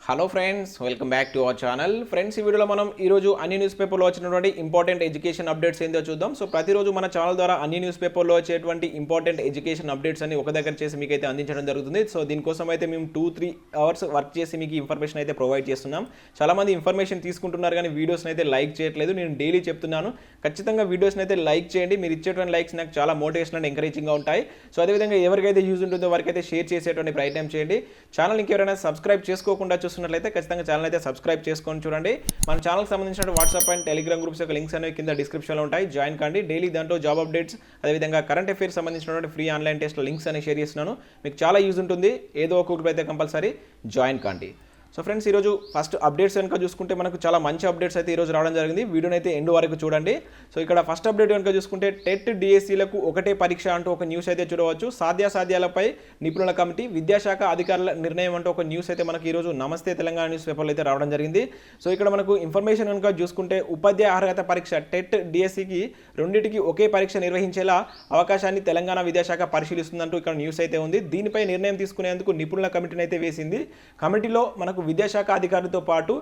Hello friends, welcome back to our channel. Friends, ఈ వీడియోలో మనం ఈరోజు అన్ని న్యూస్ పేపర్లో వచ్చినటువంటి ఇంపార్టెంట్ ఎడ్యుకేషన్ అప్డేట్స్ ఏందో చూద్దాం. సో ప్రతిరోజు మన ఛానల్ ద్వారా అన్ని న్యూస్ పేపర్లో వచ్చేటువంటి ఇంపార్టెంట్ ఎడ్యుకేషన్ అప్డేట్స్ అన్ని ఒక దగ్గర చేసి మీకు అయితే అందించడం జరుగుతుంది. సో దీనికోసం అయితే మేము 2-3 అవర్స్ వర్క్ చేసి మీకు ఇన్ఫర్మేషన్ అయితే ప్రొవైడ్ చేస్తున్నాం. చాలామంది ఇన్ఫర్మేషన్ తీసుకుంటున్నారు కానీ వీడియోస్ని అయితే లైక్ చేయట్లేదు. నేను డైలీ చెప్తున్నాను, ఖచ్చితంగా వీడియోస్ని అయితే లైక్ చేయండి. మీరు ఇచ్చేటువంటి లైక్స్ నాకు చాలా మోటివేషన్ అండ్ ఎంకరేజింగ్గా ఉంటాయి. సో అదేవిధంగా ఎవరికైతే యూజ్ ఉంటుందో వారికి అయితే షేర్ చేసేటువంటి ప్రయత్నం చేయండి. ఛానల్ ఇంకెవరైనా సబ్స్క్రైబ్ చేసుకోకుండా చూస్తున్నట్లయితే ఖచ్చితంగా ఛానల్ అయితే సబ్స్క్రైబ్ చేసుకొని చూడండి. మన ఛానల్కి సంబంధించిన వాట్సాప్ అండ్ టెలిగ్రామ్ గ్రూప్స్ యొక్క లింక్స్ అనేవి కింద డిస్క్రిప్షన్లో ఉంటాయి. జాయిన్ కండి. డైలీ దాంట్లో జాబ్ అప్డేట్స్, అదేవిధంగా కరెంట్ అఫైర్స్ సంబంధించినటువంటి ఫ్రీ ఆన్లైన్ టెస్ట్ లింక్స్ అనేవి షేర్ చేస్తున్నాను. మీకు చాలా యూజ్ ఉంటుంది. ఏదో ఒక గ్రూప్ అయితే కంపల్సరీ జాయిన్ కండి. సో ఫ్రెండ్స్, ఈరోజు ఫస్ట్ అప్డేట్స్ కనుక చూసుకుంటే మనకు చాలా మంచి అప్డేట్స్ అయితే ఈరోజు రావడం జరిగింది. వీడియోని అయితే ఎండ్ వరకు చూడండి. సో ఇక్కడ ఫస్ట్ అప్డేట్ కనుక చూసుకుంటే టెట్ డిఎస్సీలకు ఒకటే పరీక్ష అంటూ ఒక న్యూస్ అయితే చూడవచ్చు. సాధ్యాసాధ్యాలపై నిపుణుల కమిటీ, విద్యాశాఖ అధికారుల నిర్ణయం అంటూ ఒక న్యూస్ అయితే మనకి ఈరోజు నమస్తే తెలంగాణ న్యూస్ పేపర్లో అయితే రావడం జరిగింది. సో ఇక్కడ మనకు ఇన్ఫర్మేషన్ కనుక చూసుకుంటే ఉపాధ్యాయ అర్హత పరీక్ష టెట్ డిఎస్సీకి రెండింటికి ఒకే పరీక్ష నిర్వహించేలా అవకాశాన్ని తెలంగాణ విద్యాశాఖ పరిశీలిస్తుందంటూ ఇక్కడ న్యూస్ అయితే ఉంది. దీనిపై నిర్ణయం తీసుకునేందుకు నిపుణుల కమిటీని అయితే వేసింది. కమిటీలో మనకు విద్యాశాఖ అధికారులతో పాటు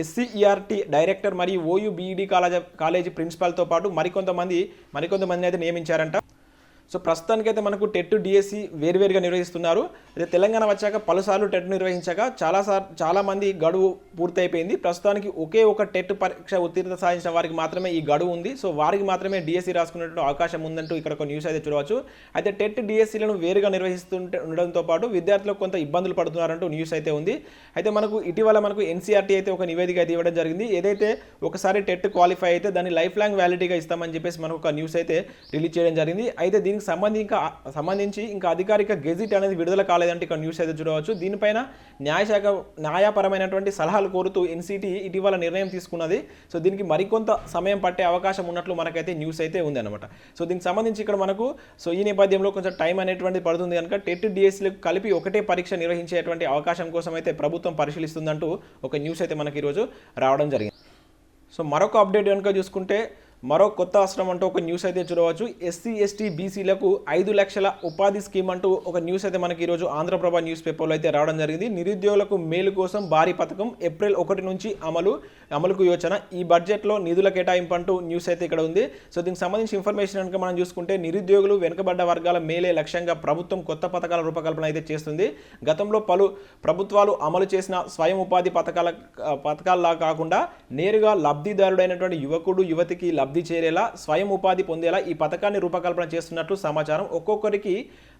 ఎస్సీఈఆర్టీ డైరెక్టర్ మరియు ఓయూబీఈడి కాలేజీ ప్రిన్సిపాల్తో పాటు మరికొంతమంది అయితే నియమించారంట. సో ప్రస్తుతానికైతే మనకు టెట్ డిఎస్సి వేరువేరుగా నిర్వహిస్తున్నారు. అయితే తెలంగాణ వచ్చాక పలుసార్లు టెట్ నిర్వహించాక చాలామంది గడువు పూర్తయిపోయింది. ప్రస్తుతానికి ఒకే ఒక టెట్ పరీక్ష ఉత్తీర్ణత సాధించిన వారికి మాత్రమే ఈ గడువు ఉంది. సో వారికి మాత్రమే డిఎస్సి రాసుకునేటువంటి అవకాశం ఉందంటూ ఇక్కడ ఒక న్యూస్ అయితే చూడవచ్చు. అయితే టెట్ డిఎస్సీలను వేరుగా ఉండడంతో పాటు విద్యార్థులకు కొంత ఇబ్బందులు పడుతున్నారంటూ న్యూస్ అయితే ఉంది. అయితే మనకు ఇటీవల మనకు ఎన్సీఆర్టీ అయితే ఒక నివేదిక అయితే ఇవ్వడం జరిగింది. ఏదైతే ఒకసారి టెట్ క్వాలిఫై అయితే దాన్ని లైఫ్ లాంగ్ వ్యాలిడిటీగా ఇస్తామని చెప్పేసి మనకు ఒక న్యూస్ అయితే రిలీజ్ చేయడం జరిగింది. అయితే దీనికి సంబంధించి ఇంకా అధికారిక గెజిట్ అనేది విడుదల కాలేదంటే ఇక్కడ న్యూస్ అయితే చూడవచ్చు. దీనిపైన న్యాయపరమైనటువంటి సలహాలు కోరుతూ ఎన్సీటీ ఇటీవల నిర్ణయం తీసుకున్నది. సో దీనికి మరికొంత సమయం పట్టే అవకాశం ఉన్నట్లు మనకైతే న్యూస్ అయితే ఉంది అనమాట. సో దీనికి సంబంధించి ఇక్కడ మనకు ఈ నేపథ్యంలో కొంచెం టైం అనేటువంటిది పడుతుంది కనుక టెట్ డిఎస్సీలకు కలిపి ఒకటే పరీక్ష నిర్వహించేటువంటి అవకాశం కోసం అయితే ప్రభుత్వం పరిశీలిస్తుందంటూ ఒక న్యూస్ అయితే మనకి ఈరోజు రావడం జరిగింది. సో మరొక అప్డేట్ కనుక చూసుకుంటే మరో కొత్త అవసరం అంటూ ఒక న్యూస్ అయితే చూడవచ్చు. ఎస్సీ ఎస్టీ బీసీలకు 5 లక్షల ఉపాధి స్కీమ్ అంటూ ఒక న్యూస్ అయితే మనకి ఈరోజు ఆంధ్రప్రభ న్యూస్ పేపర్లో అయితే రావడం జరిగింది. నిరుద్యోగులకు మేలు కోసం భారీ పథకం ఏప్రిల్ 1 నుంచి అమలుకు యోచన. ఈ బడ్జెట్లో నిధుల కేటాయింపు అంటూ న్యూస్ అయితే ఇక్కడ ఉంది. సో దీనికి సంబంధించి ఇన్ఫర్మేషన్ కనుక మనం చూసుకుంటే నిరుద్యోగులు వెనుకబడ్డ వర్గాల మేలే లక్ష్యంగా ప్రభుత్వం కొత్త పథకాల రూపకల్పన అయితే చేస్తుంది. గతంలో పలు ప్రభుత్వాలు అమలు చేసిన స్వయం ఉపాధి పథకాల్లా కాకుండా నేరుగా లబ్ధిదారుడైనటువంటి యువకుడు యువతికి లబ్ధి చేరేలా స్వయం ఉపాధి పొందేలా ఈ పథకాన్ని రూపకల్పన చేస్తున్నట్లు సమాచారం. ఒక్కొక్కరికి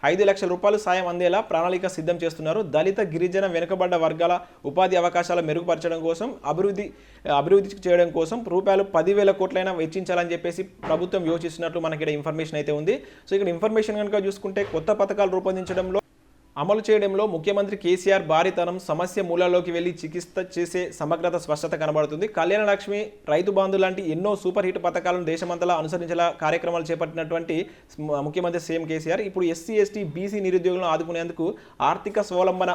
5 లక్షల రూపాయలు సాయం అందేలా ప్రణాళిక సిద్ధం చేస్తున్నారు. దళిత గిరిజన వెనుకబడ్డ వర్గాల ఉపాధి అవకాశాలు మెరుగుపరచడం కోసం అభివృద్ధి చేయడం కోసం రూపాయలు 10,000 కోట్లైనా వెచ్చించాలని చెప్పేసి ప్రభుత్వం యోచిస్తున్నట్లు మనకి ఇక్కడ ఇన్ఫర్మేషన్ అయితే ఉంది. సో ఇక్కడ ఇన్ఫర్మేషన్ కనుక చూసుకుంటే కొత్త పథకాలు రూపొందించడంలో అమలు చేయడంలో ముఖ్యమంత్రి కేసీఆర్ భారీతనం, సమస్య మూలాల్లోకి వెళ్లి చికిత్స చేసే సమగ్రత స్పష్టత కనబడుతుంది. కళ్యాణ లక్ష్మి, రైతు బంధు లాంటి ఎన్నో సూపర్ హిట్ పథకాలను దేశమంతలా అనుసరించేలా కార్యక్రమాలు చేపట్టినటువంటి ముఖ్యమంత్రి సీఎం కేసీఆర్ ఇప్పుడు ఎస్సీ ఎస్టీ బీసీ నిరుద్యోగులను ఆదుకునేందుకు ఆర్థిక స్వావలంబన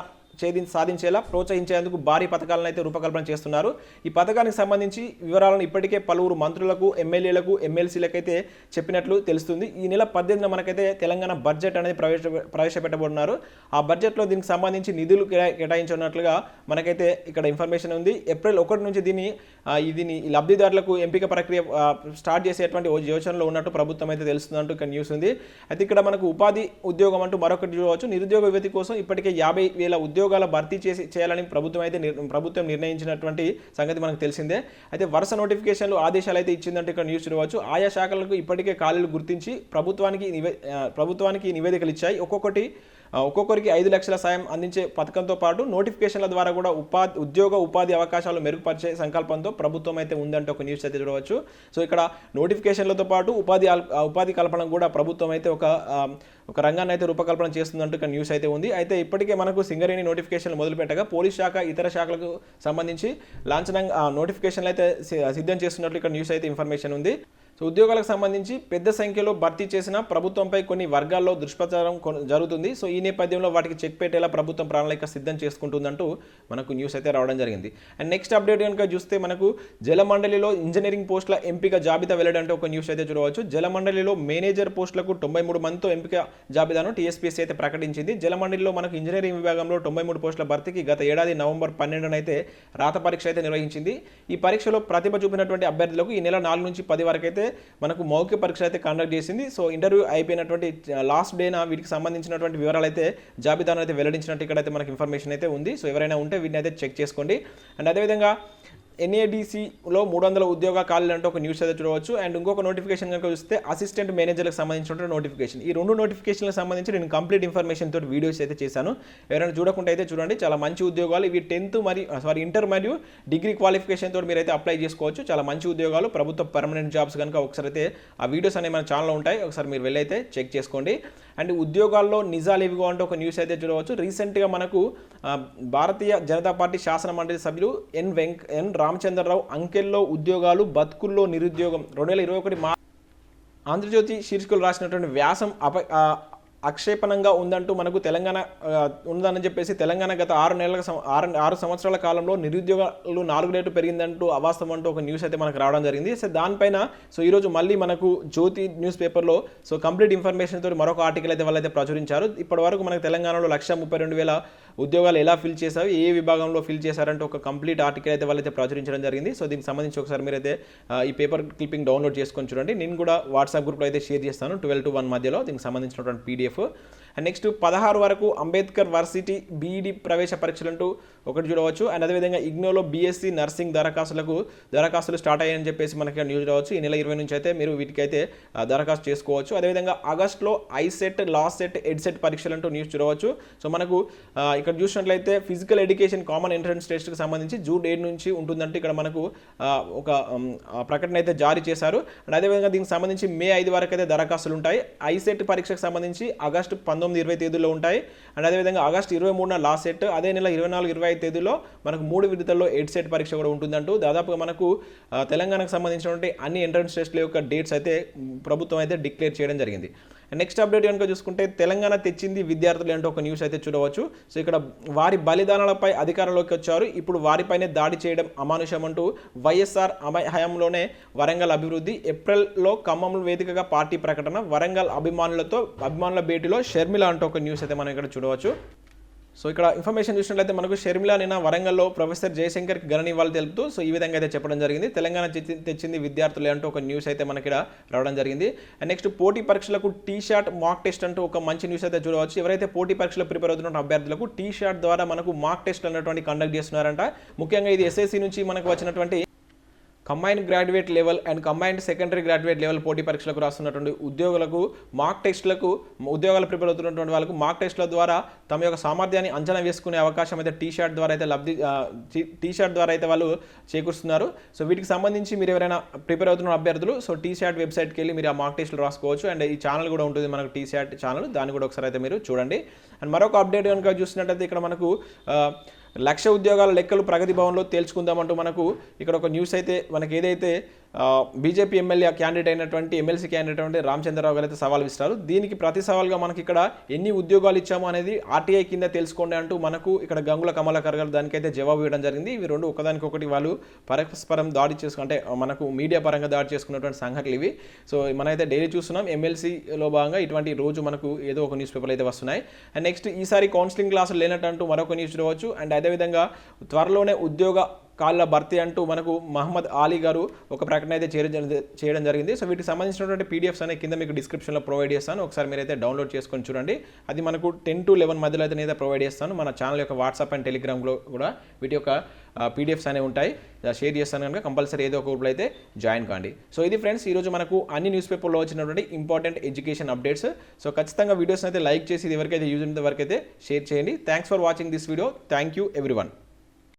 సాధించేలా ప్రోత్సహించేందుకు భారీ పథకాలను అయితే రూపకల్పన చేస్తున్నారు. ఈ పథకానికి సంబంధించి వివరాలను ఇప్పటికే పలువురు మంత్రులకు, ఎమ్మెల్యేలకు, ఎమ్మెల్సీలకు అయితే చెప్పినట్లు తెలుస్తుంది. ఈ నెల 18న మనకైతే తెలంగాణ బడ్జెట్ అనేది ప్రవేశపెట్టబోతున్నారు. ఆ బడ్జెట్లో దీనికి సంబంధించి నిధులు కేటాయించున్నట్లుగా మనకైతే ఇక్కడ ఇన్ఫర్మేషన్ ఉంది. ఏప్రిల్ 1 నుంచి దీన్ని లబ్ధిదారులకు ఎంపిక ప్రక్రియ స్టార్ట్ చేసేటువంటి యోచనలో ఉన్నట్టు ప్రభుత్వం అయితే తెలుస్తుందంటూ ఇక్కడ న్యూస్ ఉంది. అయితే ఇక్కడ మనకు ఉపాధి ఉద్యోగం అంటూ మరొకటి చూడవచ్చు. నిరుద్యోగ యువతి కోసం ఇప్పటికే 50,000 ఉద్యోగాల భర్తీ చేయాలని ప్రభుత్వం నిర్ణయించినటువంటి సంగతి మనకు తెలిసిందే. అయితే వరుస నోటిఫికేషన్లు, ఆదేశాలు అయితే ఇచ్చిందంటే ఇక్కడ న్యూస్ చూడవచ్చు. ఆయా శాఖలకు ఇప్పటికే ఖాళీలు గుర్తించి ప్రభుత్వానికి నివేదికలు ఇచ్చాయి. ఒక్కొక్కరికి 5 లక్షల సాయం అందించే పథకంతో పాటు నోటిఫికేషన్ల ద్వారా కూడా ఉపాధి అవకాశాలు మెరుగుపరిచే సంకల్పంతో ప్రభుత్వం అయితే ఉందంటే ఒక న్యూస్ అయితే చూడవచ్చు. సో ఇక్కడ నోటిఫికేషన్లతో పాటు ఉపాధి కల్పన కూడా ప్రభుత్వం అయితే ఒక రంగాన్ని అయితే రూపకల్పన చేస్తుందంటూ ఇక్కడ న్యూస్ అయితే ఉంది. అయితే ఇప్పటికే మనకు సింగరేణి నోటిఫికేషన్లు మొదలుపెట్టగా పోలీస్ శాఖ, ఇతర శాఖలకు సంబంధించి లాంఛనంగా నోటిఫికేషన్లు అయితే సిద్ధం చేస్తున్నట్లు ఇక్కడ న్యూస్ అయితే ఇన్ఫర్మేషన్ ఉంది. సో ఉద్యోగాలకు సంబంధించి పెద్ద సంఖ్యలో భర్తీ చేసిన ప్రభుత్వంపై కొన్ని వర్గాల్లో దుష్ప్రచారం జరుగుతుంది. సో ఈ నేపథ్యంలో వాటికి చెక్ పెట్టేలా ప్రభుత్వం ప్రణాళిక సిద్ధం చేసుకుంటుందంటూ మనకు న్యూస్ అయితే రావడం జరిగింది. అండ్ నెక్స్ట్ అప్డేట్ కనుక చూస్తే మనకు జలమండలిలో ఇంజనీరింగ్ పోస్టుల ఎంపిక జాబితా వెల్లడంటే ఒక న్యూస్ అయితే చూడవచ్చు. జలమండలిలో మేనేజర్ పోస్టులకు 93 మందితో ఎంపిక జాబితాను టీఎస్పీఎస్సీ అయితే ప్రకటించింది. జలమండలిలో మనకు ఇంజనీరింగ్ విభాగంలో 93 పోస్టుల భర్తీకి గత ఏడాది నవంబర్ 12న అయితే రాత పరీక్ష అయితే నిర్వహించింది. ఈ పరీక్షలో ప్రతిభ చూపినటువంటి అభ్యర్థులకు ఈ నెల 4 నుంచి 10 వరకు అయితే మనకు మౌఖిక పరీక్ష అయితే కండక్ట్ చేసింది. సో ఇంటర్వ్యూ అయిపోయినటువంటి లాస్ట్ డేన వీటికి సంబంధించినటువంటి వివరాలు అయితే జాబితాను అయితే వెల్లడించినట్టు ఇక్కడైతే మనకి ఇన్ఫర్మేషన్ అయితే ఉంది. సో ఎవరైనా ఉంటే వీటిని అయితే చెక్ చేసుకోండి. అండ్ అదేవిధంగా NADCలో 300 ఉద్యోగ ఖాళీలు అంటే ఒక న్యూస్ అయితే చూడవచ్చు. అండ్ ఇంకొక నోటిఫికేషన్ కనుక చూస్తే అసిస్టెంట్ మేనేజర్లకు సంబంధించిన నోటిఫికేషన్. ఈ 2 నోటిఫికేషన్లకు సంబంధించి నేను కంప్లీట్ ఇన్ఫర్మేషన్ తోటి వీడియోస్ అయితే చేశాను. ఎవరైనా చూడకుండా అయితే చూడండి. చాలా మంచి ఉద్యోగాలు ఇవి. 10th మరియు ఇంటర్ మరియు డిగ్రీ క్వాలిఫికేషన్ తోటి మీరైతే అప్లై చేసుకోవచ్చు. చాలా మంచి ఉద్యోగాలు, ప్రభుత్వ పర్మనెంట్ జాబ్స్ కనుక ఒకసారి అయితే ఆ వీడియోస్ అనేవి మన ఛానల్లో ఉంటాయి. ఒకసారి మీరు వెళ్ళైతే చెక్ చేసుకోండి. అండ్ ఉద్యోగాల్లో నిజాలు ఇవిగో అంటే ఒక న్యూస్ అయితే చూడవచ్చు. రీసెంట్గా మనకు భారతీయ జనతా పార్టీ శాసన మండలి సభ్యులు ఎన్ రామచంద్రరావు అంకెల్లో ఉద్యోగాలు బతుకుల్లో నిరుద్యోగం 2021 ఆంధ్రజ్యోతి శీర్షికలు రాసినటువంటి వ్యాసం అక్షేపణంగా ఉందంటూ మనకు తెలంగాణ ఉందని చెప్పేసి తెలంగాణ గత 6 సంవత్సరాల కాలంలో నిరుద్యోగాలు 4 రేట్లు పెరిగిందంటూ అవాస్తవం అంటూ ఒక న్యూస్ అయితే మనకు రావడం జరిగింది. సో దానిపైన ఈరోజు మళ్ళీ మనకు జ్యోతి న్యూస్ పేపర్లో కంప్లీట్ ఇన్ఫర్మేషన్ తోటి మరొక ఆర్టికల్ అయితే వాళ్ళైతే ప్రచురించారు. ఇప్పటి వరకు మనకు తెలంగాణలో 132,000 ఉద్యోగాలు ఎలా ఫిల్ చేశారు, ఏ విభాగంలో ఫిల్ చేశారంటే ఒక కంప్లీట్ ఆర్టికల్ అయితే వాళ్ళైతే ప్రచురించడం జరిగింది. సో దీనికి సంబంధించి ఒకసారి మీరైతే ఈ పేపర్ క్లిప్పింగ్ డౌన్లోడ్ చేసుకొని చూడండి. నేను కూడా వాట్సాప్ గ్రూప్లో అయితే షేర్ చేస్తాను 12 to 1 మధ్యలో దీనికి సంబంధించినటువంటి PDF. అండ్ నెక్స్ట్ 16 వరకు అంబేద్కర్ వర్సిటీ BED ప్రవేశ పరీక్షలంటూ ఒకటి చూడవచ్చు. అండ్ అదేవిధంగా ఇగ్నోలో BSc నర్సింగ్ దరఖాస్తులు స్టార్ట్ అయ్యాయని చెప్పేసి మనకి న్యూస్ రావచ్చు. ఈ నెల 20 నుంచి అయితే మీరు వీటికైతే దరఖాస్తు చేసుకోవచ్చు. అదేవిధంగా ఆగస్టులో ఐసెట్, లాసెట్, ఎడ్సెట్ పరీక్షలంటూ న్యూస్ చూడవచ్చు. సో మనకు ఇక్కడ చూసినట్లయితే ఫిజికల్ ఎడ్యుకేషన్ కామన్ ఎంట్రన్స్ టెస్ట్కి సంబంధించి జూన్ 7 నుంచి ఉంటుందంటే ఇక్కడ మనకు ఒక ప్రకటన అయితే జారీ చేశారు. అండ్ అదేవిధంగా దీనికి సంబంధించి మే 5 వరకు అయితే దరఖాస్తులు ఉంటాయి. ఐసెట్ పరీక్షకు సంబంధించి ఆగస్టు 19-20 తేదీల్లో ఉంటాయి. అండ్ అదేవిధంగా ఆగస్టు 23న లాసెట్, అదే నెల 24-25 తేదీలో మనకు 3 విడతల్లో ఎడ్సెట్ పరీక్ష కూడా ఉంటుందంటూ దాదాపుగా మనకు తెలంగాణకు సంబంధించినటువంటి అన్ని ఎంట్రన్స్ టెస్ట్ల యొక్క డేట్స్ అయితే ప్రభుత్వం అయితే డిక్లేర్ చేయడం జరిగింది. నెక్స్ట్ అప్డేట్ కనుక చూసుకుంటే తెలంగాణ తెచ్చింది విద్యార్థులు అంటే ఒక న్యూస్ అయితే చూడవచ్చు. సో ఇక్కడ వారి బలిదానాలపై అధికారంలోకి వచ్చారు, ఇప్పుడు వారిపైనే దాడి చేయడం అమానుషం అంటూ వైఎస్ఆర్ హయాంలోనే వరంగల్ అభివృద్ధి. ఏప్రిల్లో ఖమ్మం వేదికగా పార్టీ ప్రకటన. వరంగల్ అభిమానుల భేటీలో షర్మిల అంటూ ఒక న్యూస్ అయితే మనం ఇక్కడ చూడవచ్చు. సో ఇక్కడ ఇన్ఫర్మేషన్ చూసినట్లయితే మనకు షర్మిల నిన్న వరంగల్లో ప్రొఫెసర్ జయశంకర్కి ఘన నివాళులు తెలుపుతూ ఈ విధంగా అయితే చెప్పడం జరిగింది. తెలంగాణ తెచ్చింది విద్యార్థులు అంటూ ఒక న్యూస్ అయితే మనకి ఇక్కడ రావడం జరిగింది. అండ్ నెక్స్ట్ పోటీ పరీక్షలకు టీ-షాట్ మాక్ టెస్ట్ అంటూ ఒక మంచి న్యూస్ అయితే చూడవచ్చు. ఎవరైతే పోటీ పరీక్షలు ప్రిపేర్ అవుతున్న అభ్యర్థులకు టీ-షాట్ ద్వారా మనకు మాక్ టెస్ట్ అనేటువంటి కండక్ట్ చేస్తున్నారంట. ముఖ్యంగా ఇది SSC నుంచి మనకు వచ్చినటువంటి combined graduate level and combined secondary graduate level పోటీ పరీక్షలకు రాస్తున్నటువంటి ఉద్యోగులకు ఉద్యోగాలు ప్రిపేర్ అవుతున్నటువంటి వాళ్ళకు మాక్ టెస్ట్ల ద్వారా తమ యొక్క సామర్థ్యాన్ని అంచనా వేసుకునే అవకాశం అయితే టీ-షాట్ ద్వారా అయితే వాళ్ళు చేకూరుస్తున్నారు. సో వీటికి సంబంధించి మీరు ఎవరైనా ప్రిపేర్ అవుతున్న అభ్యర్థులు టీ-షాట్ వెబ్సైట్కి వెళ్ళి మీరు ఆ మాక్ టెస్ట్లు రాసుకోవచ్చు. అండ్ ఈ ఛానల్ కూడా ఉంటుంది మనకు టీ-షాట్ ఛానల్, దాన్ని కూడా ఒకసారి అయితే మీరు చూడండి. అండ్ మరొక అప్డేట్ కనుక చూసినట్టయితే ఇక్కడ మనకు 1,00,000 ఉద్యోగాల లెక్కలు ప్రగతి భవన్లో తేల్చుకుందామంటూ మనకు ఇక్కడ ఒక న్యూస్ అయితే మనకి ఏదైతే బీజేపీ ఎమ్మెల్యే క్యాండిడేట్ అయినటువంటి ఎమ్మెల్సీ క్యాండిడేట్ అయినటువంటి రామచంద్రరావు గారు అయితే సవాల్ విస్తారు. దీనికి ప్రతి సవాల్గా మనకి ఇక్కడ ఎన్ని ఉద్యోగాలు ఇచ్చామో అనేది RTI కింద తెలుసుకోండి అంటూ మనకు ఇక్కడ గంగుల కమలాకర్ గారు దానికైతే జవాబు ఇవ్వడం జరిగింది. ఇవి రెండు ఒకదానికొకటి వాళ్ళు పరస్పరం దాడి చేసుకుంటే మనకు మీడియా పరంగా దాడి చేసుకున్నటువంటి సంఘటనలు ఇవి. సో మనమైతే డైలీ చూస్తున్నాం ఎమ్మెల్సీలో భాగంగా ఇటువంటి రోజు మనకు ఏదో ఒక న్యూస్ పేపర్లు అయితే వస్తున్నాయి. అండ్ నెక్స్ట్ ఈసారి కౌన్సిలింగ్ క్లాసులు లేనట్టు మరొక న్యూస్ చూడవచ్చు. అండ్ అదేవిధంగా త్వరలోనే ఉద్యోగ కాళ్ళ భర్తీ అంటూ మనకు మహమ్మద్ ఆలీ గారు ఒక ప్రకటన అయితే చేయడం జరిగింది. సో వీటికి సంబంధించినటువంటి PDFs అనేవి కింద మీకు డిస్క్రిప్షన్లో ప్రొవైడ్ చేస్తాను. ఒకసారి మీరైతే డౌన్లోడ్ చేసుకొని చూడండి. అది మనకు 10 to 11 మధ్యలో అయితే నేనైతే ప్రొవైడ్ చేస్తాను. మన ఛానల్ యొక్క వాట్సాప్ అండ్ టెలిగ్రామ్లో కూడా వీటి యొక్క PDFs అనేవి ఉంటాయి, షేర్ చేస్తాను కనుక కంపల్సరీ ఏదో ఒక గ్రూప్లో అయితే జాయిన్ కాండి. సో ఇది ఫ్రెండ్స్ ఈరోజు మనకు అన్ని న్యూస్ పేపర్లో వచ్చినటువంటి ఇంపార్టెంట్ ఎడ్యుకేషన్ అప్డేట్స్. సో ఖచ్చితంగా వీడియోస్ అయితే లైక్ చేసి ఇది ఎవరికైతే యూజ్ ఉంటే వరకైతే షేర్ చేయండి. Thanks for watching this video. Thank you everyone.